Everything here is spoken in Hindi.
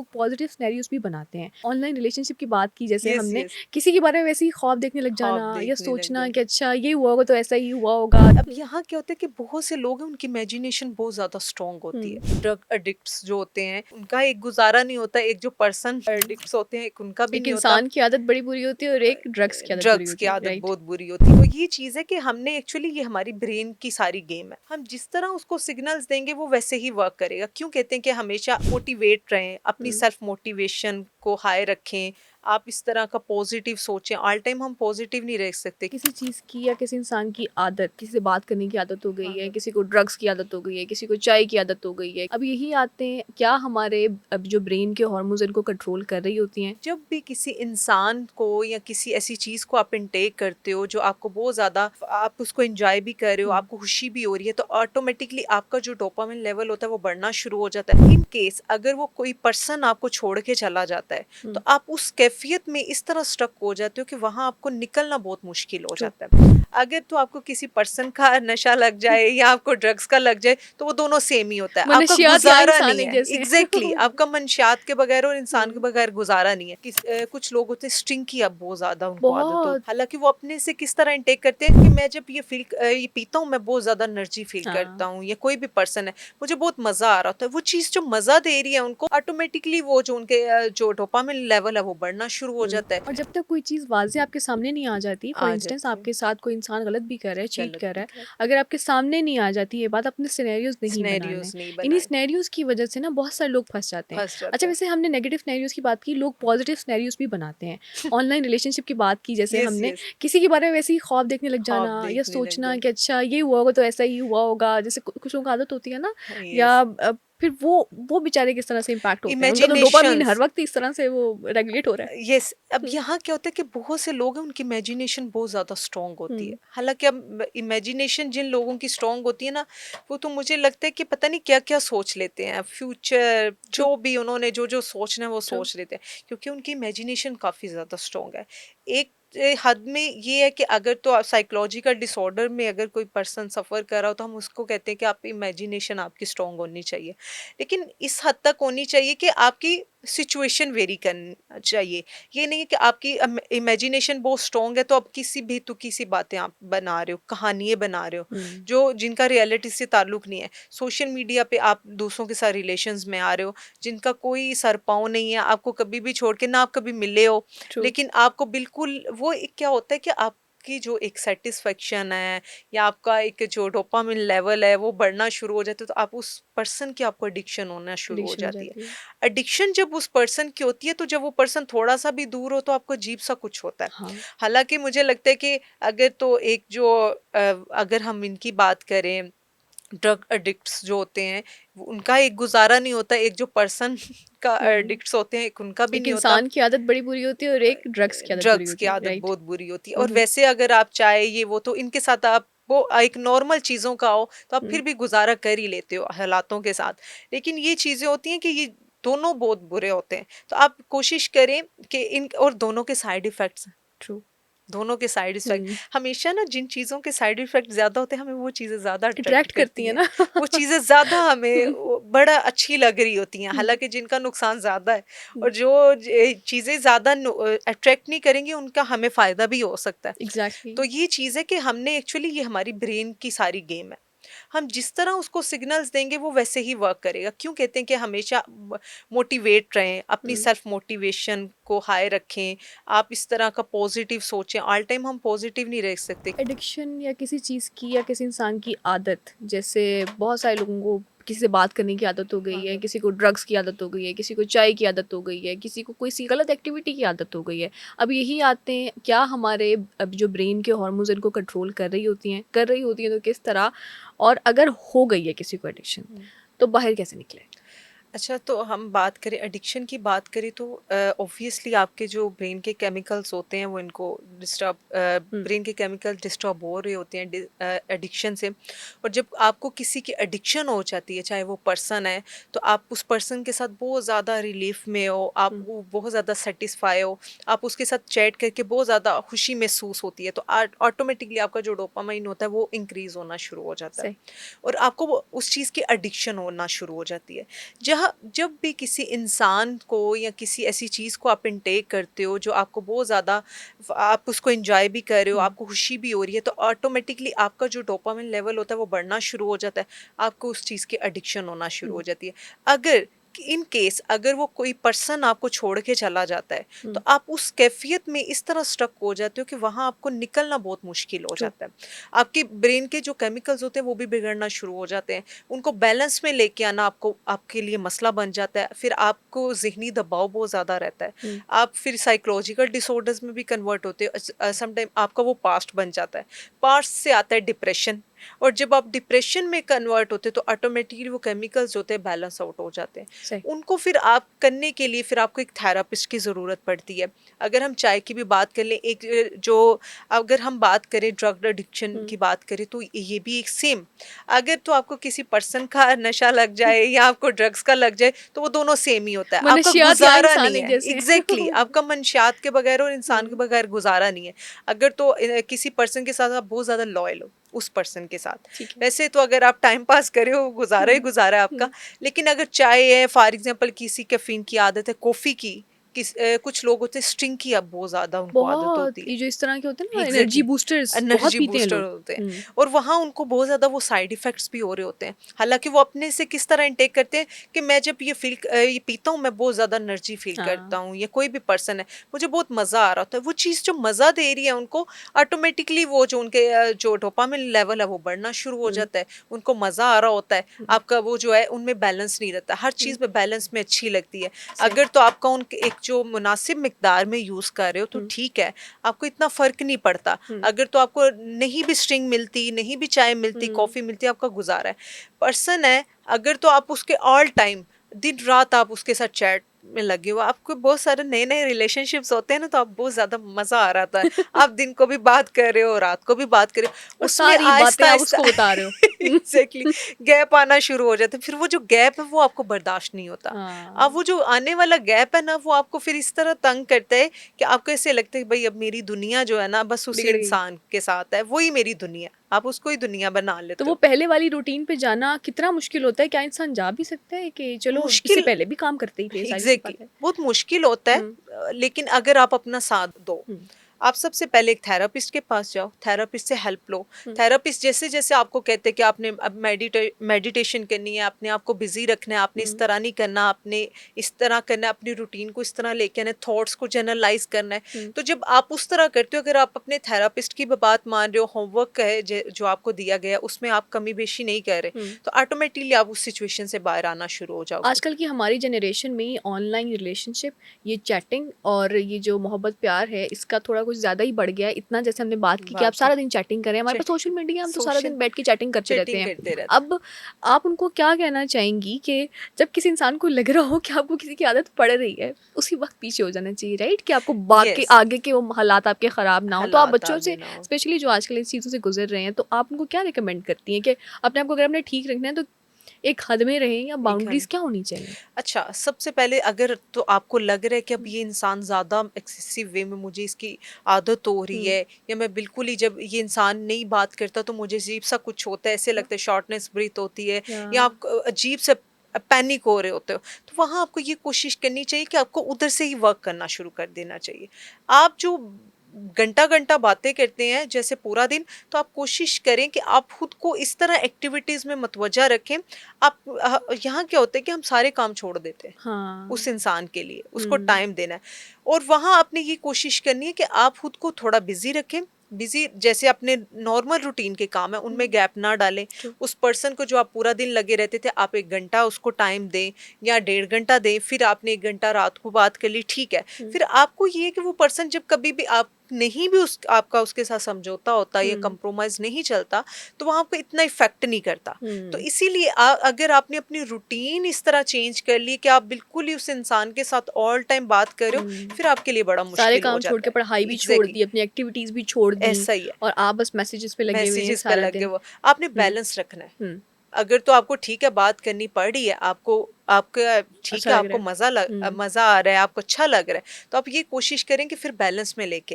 लोग पॉजिटिव सिनेरियोज भी बनाते हैं। ऑनलाइन रिलेशनशिप की बात की, जैसे यस, हमने यस। किसी के बारे में वैसे ही ख्वाब देखने लग ख्वाब जाना या देखने लग सोचना जाए। कि अच्छा ये हुआ होगा तो ऐसा ही हुआ होगा। अब यहाँ क्या होता है कि बहुत से लोग हैं, उनकी इमेजिनेशन बहुत ज्यादा स्ट्रांग होती हम्म, है। ड्रग एडिक्ट्स जो होते हैं उनका एक गुजारा नहीं होता, एक जो पर्सन एडिक्ट्स होते हैं एक उनका भी एक नहीं होता। इंसान की आदत बड़ी बुरी होती है और एक ड्रग्स की आदत बुरी ड्रग्स की होती है, आदत राइट? बहुत बुरी होती है। तो ये चीज है कि हमने एक्चुअली, ये हमारी ब्रेन की सारी गेम है, हम जिस तरह उसको सिग्नल्स देंगे वो वैसे ही वर्क करेगा। क्यों कहते हैं कि हमेशा मोटिवेट रहें, अपनी हम्म, सेल्फ मोटिवेशन को हाई रखें, आप इस तरह का पॉजिटिव सोचें। ऑल टाइम हम पॉजिटिव नहीं रह सकते। किसी चीज़ की या किसी इंसान की आदत, किसी से बात करने की आदत हो गई है, हाँ। किसी को ड्रग्स की आदत हो गई है, किसी को चाय की आदत हो गई है। अब यही आते हैं, क्या हमारे अब जो ब्रेन के हार्मोन्स इनको कंट्रोल कर रही होती हैं? जब भी किसी इंसान को या किसी ऐसी चीज को आप इनटेक करते हो जो आपको बहुत ज्यादा, आप उसको एंजॉय भी कर रहे हो, हुँ, आपको खुशी भी हो रही है, तो ऑटोमेटिकली आपका जो डोपामिन लेवल होता है वो बढ़ना शुरू हो जाता है। इन केस अगर वो कोई पर्सन आपको छोड़ के चला जाता है, हुँ, तो आप उस कैफियत में इस तरह स्टक हो जाते हो कि वहां आपको निकलना बहुत मुश्किल हो ट्रू। जाता है। अगर तो आपको किसी पर्सन का नशा लग जाए या आपको ड्रग्स का लग जाए, तो वो दोनों सेम ही होता है, आपका मनशियात या गुजारा इंसान नहीं एक है। जैसे हैं। एग्जैक्टली आपका मंशियात के बगैर और इंसान के हुँ, बगैर गुजारा नहीं है। कुछ लोग होते हैं स्ट्रिंग की, अब बहुत ज्यादा उनको आदत हो, बहुत। हालांकि वो अपने से किस तरह इनटेक करते हैं कि मैं जब ये पीता हूँ मैं बहुत ज्यादा एनर्जी फील हाँ। करता हूँ, या कोई भी पर्सन है मुझे बहुत मजा आ रहा होता है, वो चीज जो मजा दे रही है उनको, ऑटोमेटिकली वो जो उनके जो डोपामिन लेवल है वो बढ़ना शुरू हो जाता और है। जब तक कोई चीज़ वाज़े आपके सामने नहीं आ जाती, फॉर आ इंस्टेंस जाती है। आपके साथ कोई इंसान गलत भी कर रहा है, चीट गलत कर भी रहा है, कर, अगर आपके सामने नहीं आ जाती ये बात, अपने सिनेरियोज़ नहीं बनाने। सिनेरियोज नहीं इन्हीं बनाए, सिनेरियोज़ की वजह से ना बहुत सारे लोग फँस जाते हैं। फंस अच्छा, जाते हैं। वैसे हमने नेगेटिव सिनेरियोज़ की बात की, लोग पॉजिटिव सिनेरियोज़ भी बनाते हैं। ऑनलाइन रिलेशनशिप की बात की, जैसे यस, हमने यस। किसी के बारे में वैसे ही ख्वाब देखने लग ख्वाब जाना या देखने लग सोचना जाए। कि अच्छा ये हुआ होगा तो ऐसा ही हुआ होगा। जैसे कुछ लोगों को आदत होती है ना, या यस। फिर वो बेचारे किस तरह से इम्पैक्ट होते हैं। उनका तो डोपामाइन हर इमेजिनेशंस। वक़्त इस तरह से वो रेगुलेट हो रहा है। यस, अब हुँ, यहाँ क्या होता है कि बहुत से लोग हैं, उनकी इमेजिनेशन बहुत ज्यादा स्ट्रांग होती है। हुँ, हालांकि अब इमेजिनेशन जिन लोगों की स्ट्रांग होती है ना, वो तो मुझे लगता है कि पता नहीं क्या क्या सोच लेते हैं, फ्यूचर ट्रू, जो भी उन्होंने जो जो सोचना है वो ट्रू। सोच लेते हैं, क्योंकि उनकी इमेजिनेशन काफी ज्यादा स्ट्रांग है। एक हद में ये है कि अगर तो साइकोलॉजिकल डिसऑर्डर में अगर कोई पर्सन सफर कर रहा हो, तो हम उसको कहते हैं कि आप इमेजिनेशन आपकी स्ट्रांग होनी चाहिए, लेकिन इस हद तक होनी चाहिए कि आपकी सिचुएशन वेरी करनी चाहिए। ये नहीं है कि आपकी इमेजिनेशन बहुत स्ट्रांग है तो आप किसी भी तुकी सी बातें आप बना रहे हो, कहानियां बना रहे हो, हुँ, जो जिनका रियलिटी से ताल्लुक नहीं है। सोशल मीडिया पे आप दूसरों के साथ रिलेशंस में आ रहे हो, जिनका कोई सर पाँव नहीं है, आपको कभी भी छोड़ के ना आप कभी मिले हो, ट्रू। लेकिन आपको बिल्कुल वो एक क्या होता है कि आपकी जो एक सेटिस्फेक्शन है या आपका एक जो डोपामिन लेवल है वो बढ़ना शुरू हो जाता है, तो आप उस पर्सन की आपको एडिक्शन होना शुरू हो एडिक्शन हो जाती है। जाती है। एडिक्शन जब उस पर्सन की होती है, तो जब वो पर्सन थोड़ा सा भी दूर हो तो आपको अजीब सा कुछ होता है। हाँ, हालांकि मुझे लगता है कि अगर तो एक जो अगर हम इनकी बात करें, ड्रग एडिक्ट्स जो होते हैं, उनका एक गुजारा नहीं होता, एक जो पर्सन का हुँ। एडिक्ट्स होते हैं एक उनका भी एक नहीं होता। इंसान की आदत बड़ी बुरी होती है और एक ड्रग्स की आदत बुरी ड्रग्स की होती है, आदत राइट? बहुत बुरी होती है, हुँ, और हुँ, वैसे अगर आप चाहे ये वो तो इनके साथ आप वो एक नॉर्मल चीजों का हो तो आप हुँ। फिर भी गुजारा कर ही लेते हो हालातों के साथ। लेकिन ये चीजें होती हैं कि ये दोनों बहुत बुरे होते हैं, तो आप कोशिश करें कि इन, और दोनों के साइड इफेक्ट्स, ट्रू। दोनों के साइड इफेक्ट, हुँ। हमेशा ना जिन चीज़ों के साइड इफेक्ट ज़्यादा होते हैं हमें वो चीज़ें ज़्यादा अट्रैक्ट अट्रैक्ट करती करती है हैं, ना। वो चीज़ें ज़्यादा हमें हुँ, बड़ा अच्छी लग रही होती हैं, हुँ, हालांकि जिनका नुकसान ज़्यादा है। हुँ। और जो चीज़ें ज़्यादा अट्रैक्ट नहीं करेंगी उनका हमें फ़ायदा भी हो सकता है। एग्ज़ैक्टली। तो ये चीज़ है कि हमने एक्चुअली, ये हमारी ब्रेन की सारी गेम है, हम जिस तरह उसको सिग्नल्स देंगे वो वैसे ही वर्क करेगा। क्यों कहते हैं कि हमेशा मोटिवेट रहें, अपनी हुँ। सेल्फ मोटिवेशन को हाई रखें, आप इस तरह का पॉजिटिव सोचें। ऑल टाइम हम पॉजिटिव नहीं रह सकते। एडिक्शन या किसी चीज़ की या किसी इंसान की आदत, जैसे बहुत सारे लोगों को किसी से बात करने की आदत हो गई है, हाँ। किसी को ड्रग्स की आदत हो गई है, किसी को चाय की आदत हो गई है, किसी को कोई सी गलत एक्टिविटी की आदत हो गई है। अब यही आते हैं, क्या हमारे अब जो ब्रेन के हार्मोन्स इनको कंट्रोल कर रही होती हैं? कर रही होती हैं तो किस तरह? और अगर हो गई है किसी को एडिक्शन, हम्म। तो बाहर कैसे निकले? अच्छा, तो हम बात करें एडिक्शन की, बात करें तो ऑब्वियसली आपके जो ब्रेन के केमिकल्स होते हैं वो इनको डिस्टर्ब, हुँ, ब्रेन के केमिकल डिस्टर्ब हो रहे होते हैं एडिक्शन से। और जब आपको किसी की एडिक्शन हो जाती है, चाहे वो पर्सन है, तो आप उस पर्सन के साथ बहुत ज़्यादा रिलीफ में हो, आप हुँ, वो बहुत ज़्यादा सेटिस्फाई हो, आप उसके साथ चैट करके बहुत ज़्यादा खुशी महसूस होती है, तो ऑटोमेटिकली आपका जो डोपामाइन होता है वो इंक्रीज होना शुरू हो जाता है, सही। और आपको उस चीज़ की एडिक्शन होना शुरू हो जाती है। जहाँ जहाँ जब भी किसी इंसान को या किसी ऐसी चीज़ को आप इनटेक करते हो जो आपको बहुत ज़्यादा आप उसको एंजॉय भी कर रहे हो, हुँ, आपको खुशी भी हो रही है, तो ऑटोमेटिकली आपका जो डोपामिन लेवल होता है वो बढ़ना शुरू हो जाता है, आपको उस चीज़ की एडिक्शन होना शुरू हुँ, हो जाती है। अगर इन केस अगर वो कोई पर्सन आपको छोड़ के चला जाता है, तो हुँ, आप उस कैफियत में इस तरह स्टक हो जाते हो कि वहाँ आपको निकलना बहुत मुश्किल हो ट्रू, जाता है। आपके ब्रेन के जो केमिकल्स होते हैं वो भी बिगड़ना शुरू हो जाते हैं। उनको बैलेंस में लेके आना आपको आपके लिए मसला बन जाता है। फिर आपको ज़हनी दबाव बहुत ज़्यादा रहता है। हुँ, आप फिर साइकोलॉजिकल डिसऑर्डर्स में भी कन्वर्ट होते हो। समटाइम आपका वो पास्ट बन जाता है। पास्ट से आता है डिप्रेशन, और जब आप डिप्रेशन में कन्वर्ट होते हो तो ऑटोमेटिकली वो केमिकल्स होते हैं बैलेंस आउट हो जाते हैं। सही, उनको फिर आप करने के लिए फिर आपको एक थेरेपिस्ट की ज़रूरत पड़ती है। अगर हम चाय की भी बात कर लें, एक जो अगर हम बात करें ड्रग एडिक्शन हुँ, की बात करें, तो ये भी एक सेम, अगर तो आपको किसी पर्सन का नशा लग जाए या आपको ड्रग्स का लग जाए तो वो दोनों सेम ही होता है, आपका मनशियात या गुजारा इंसान नहीं एक है। जैसे एग्जैक्टली हैं। आपका मंशियात के बगैर और इंसान के हुँ, बगैर गुजारा नहीं है। अगर तो किसी पर्सन के साथ आप बहुत ज्यादा लॉयल हो उस पर्सन के साथ, ठीक है। वैसे तो अगर आप टाइम पास करे हो गुजारा ही हुँ, गुजारा है आपका। हुँ। लेकिन अगर चाय है फॉर एग्जांपल, किसी कैफीन की आदत है, कॉफी की, कुछ लोग होते हैं स्ट्रिंग की, अब बहुत ज्यादा उनको आदत बहुत, होती है। ये जो इस तरह के होते हैं ना एनर्जी एग्जैक्टली बूस्टर्स बहुत एनर्जी पीते हैं बूस्टर लोग। होते हैं, हुँ, और वहाँ उनको बहुत ज़्यादा वो साइड इफ़ेक्ट्स भी हो रहे होते हैं। हालाँकि वो अपने से किस तरह इनटेक करते हैं कि मैं जब ये पीता हूँ मैं बहुत ज़्यादा एनर्जी फ़ील करता हाँ, हूँ, या कोई भी पर्सन है, मुझे बहुत मज़ा आ रहा होता है। वो चीज़ जो मज़ा दे रही है उनको, ऑटोमेटिकली वो जो उनके जो डोपामिन लेवल है वो बढ़ना शुरू हो हुँ, जाता है। उनको मज़ा आ रहा होता है। हुँ, आपका वो जो है उनमें बैलेंस नहीं रहता। हर हुँ, चीज़ में बैलेंस में अच्छी लगती है। सही। अगर तो आपका उनके एक जो मुनासिब मिकदार में यूज़ कर रहे हो तो हुँ, ठीक है, आपको इतना फ़र्क नहीं पड़ता। हुँ, अगर तो आपको नहीं भी स्ट्रिंग मिलती, नहीं भी चाय मिलती, हुँ, कॉफ़ी मिलती, आपका गुज़ारा है। पर्सन है, अगर तो आप उसके ऑल टाइम, दिन-रात आप उसके साथ चैट में लगे हो, आपको बहुत सारे नए-नए रिलेशनशिप्स होते हैं ना, तो आप बहुत ज़्यादा मज़ा आ रहा था। आप दिन को भी बात कर रहे हो, रात को भी बात कर रहे हो, और उसमें सारी बातें आप आहिस्ता-आहिस्ता उसको बता रहे हो। एग्ज़ैक्टली गैप आना शुरू हो जाता है। फिर वो जो गैप है वो आपको बर्दाश्त नहीं होता। अब हाँ, वो जो आने वाला गैप है ना, वो आपको फिर इस तरह तंग करता है कि आपको ऐसे लगता है भई अब मेरी दुनिया जो है ना बस उसी बिगड़ गई। इंसान के साथ है, वही मेरी दुनिया। आप उसको ही दुनिया बना तो लेते वो हो। पहले वाली रूटीन पे जाना कितना मुश्किल होता है? क्या इंसान जा भी सकता है कि चलो इससे मुश्किल पहले भी काम करते ही थे, ज़ाहिर-सी एग्ज़ैक्टली बात है। बहुत मुश्किल होता है, हुँ, लेकिन अगर आप अपना साथ दो, हुँ, आप सबसे पहले एक थेरेपिस्ट के पास जाओ, थेरेपिस्ट से हेल्प लो। हुँ, थेरेपिस्ट जैसे-जैसे आपको कहते हैं कि आपने अब मेडिटेशन करनी है, अपने आप को बिज़ी रखना है, आपने इस हुँ, तरह नहीं करना, आपने इस तरह करना है, अपनी रूटीन को इस तरह लेके आना है, थॉट्स को जनरलाइज़ करना है। हुँ, तो जब आप उस तरह करते हो, अगर आप अपने थेरेपिस्ट की बात मान रहे हो, होमवर्क है जो आपको दिया गया है, उसमें आप कमी-बेशी नहीं कर रहे, हुँ। तो ऑटोमेटिकली आप उस सिचुएशन से बाहर आना शुरू हो जाओगे। आजकल की हमारी जनरेशन में ऑनलाइन रिलेशनशिप, ये चैटिंग और ये जो मोहब्बत प्यार है, इसका थोड़ा कुछ ज़्यादा ही बढ़ गया है। इतना जैसे हमने बात की कि आप वाक़ई सारा दिन चैटिंग करें, हमारे पास चट सोशल मीडिया, हम तो सारा सोशल दिन बैठ के चैटिंग करते रहते चीटिंग हैं। करते रहते हैं। अब आप उनको क्या कहना चाहेंगी कि जब किसी इंसान को लग रहा हो कि आपको किसी की आदत पड़ रही है, उसी वक़्त पीछे हो जाना चाहिए, राइट? कि आपको बाकी यस, आगे के वो हालात आपके ख़राब ना हो। तो आप हालात बच्चों आगे से ना हो। स्पेशली जो आजकल इन चीज़ों से गुज़र रहे हैं, तो आप उनको क्या रिकमेंड करती हैं कि अपने आप को अगर आपने ठीक रखना है तो एक हद में रहें या एक है बाउंड्रीज़ क्या होनी चाहिए? अच्छा, सबसे पहले अगर तो आपको लग रहा है कि अब ये इंसान ज़्यादा एक्सेसिव वे में मुझे इसकी आदत हो रही हुँ, है, या मैं बिल्कुल ही जब ये इंसान नहीं बात करता तो मुझे अजीब-सा कुछ होता है, ऐसे हाँ, लगता है शॉर्टनेस ब्रीथ होती है, या या आप अजीब से पैनिक हो रहे होते हो, तो वहाँ आपको ये कोशिश करनी चाहिए कि आपको उधर से ही वर्क करना शुरू कर देना चाहिए। आप जो घंटा-घंटा बातें करते हैं जैसे पूरा दिन, तो आप कोशिश करें कि आप खुद को इस तरह एक्टिविटीज़ में मुतवज्जा रखें। आप यहाँ क्या होता है कि हम सारे काम छोड़ देते हैं, हाँ। उस इंसान के लिए, उसको हुँ, टाइम देना है, और वहाँ आपने ये कोशिश करनी है कि आप खुद को थोड़ा बिज़ी रखें। बिज़ी जैसे अपने नॉर्मल रूटीन के काम हैं, हुँ, उनमें गैप ना डालें। ट्रू। उस पर्सन को जो आप पूरा दिन लगे रहते थे, आप 1 घंटा उसको टाइम दें या डेढ़ घंटा दें, फिर आपने 1 घंटा रात को बात कर ली, ठीक है। हुँ, फिर आपको ये है कि वो पर्सन जब कभी भी आप नहीं भी उस आपका उसके साथ समझौता होता या हुँ, कंप्रोमाइज़ नहीं चलता, तो वहाँ आपको इतना इफ़ेक्ट नहीं करता। तो हुँ। इसीलिए अगर आपने अपनी रूटीन इस तरह चेंज कर ली कि आप बिल्कुल ही उस इंसान के साथ ऑल टाइम बात कर रहे हो, हुँ। फिर आपके लिए बड़ा सारे मुश्किल हो काम छोड़ जाता के है। पढ़ाई भी छोड़ एग्ज़ैक्टली दी, अपनी एक्टिविटीज़ भी छोड़ दी ऐसा ही है। और आप बस मैसेजेस पे लगे हुए हैं मैसेजेस पे सारा लगे दिन। हुए आपने हुँ, बैलेंस रखना है। हुँ। अगर तो आपको ठीक है बात करनी पड़ रही है, आपको आपका ठीक अच्छा है, लग रहा आपको है। हुँ, मज़ा आ रहा है, आपको अच्छा लग रहा है, तो आप ये कोशिश करें कि फिर बैलेंस में लेके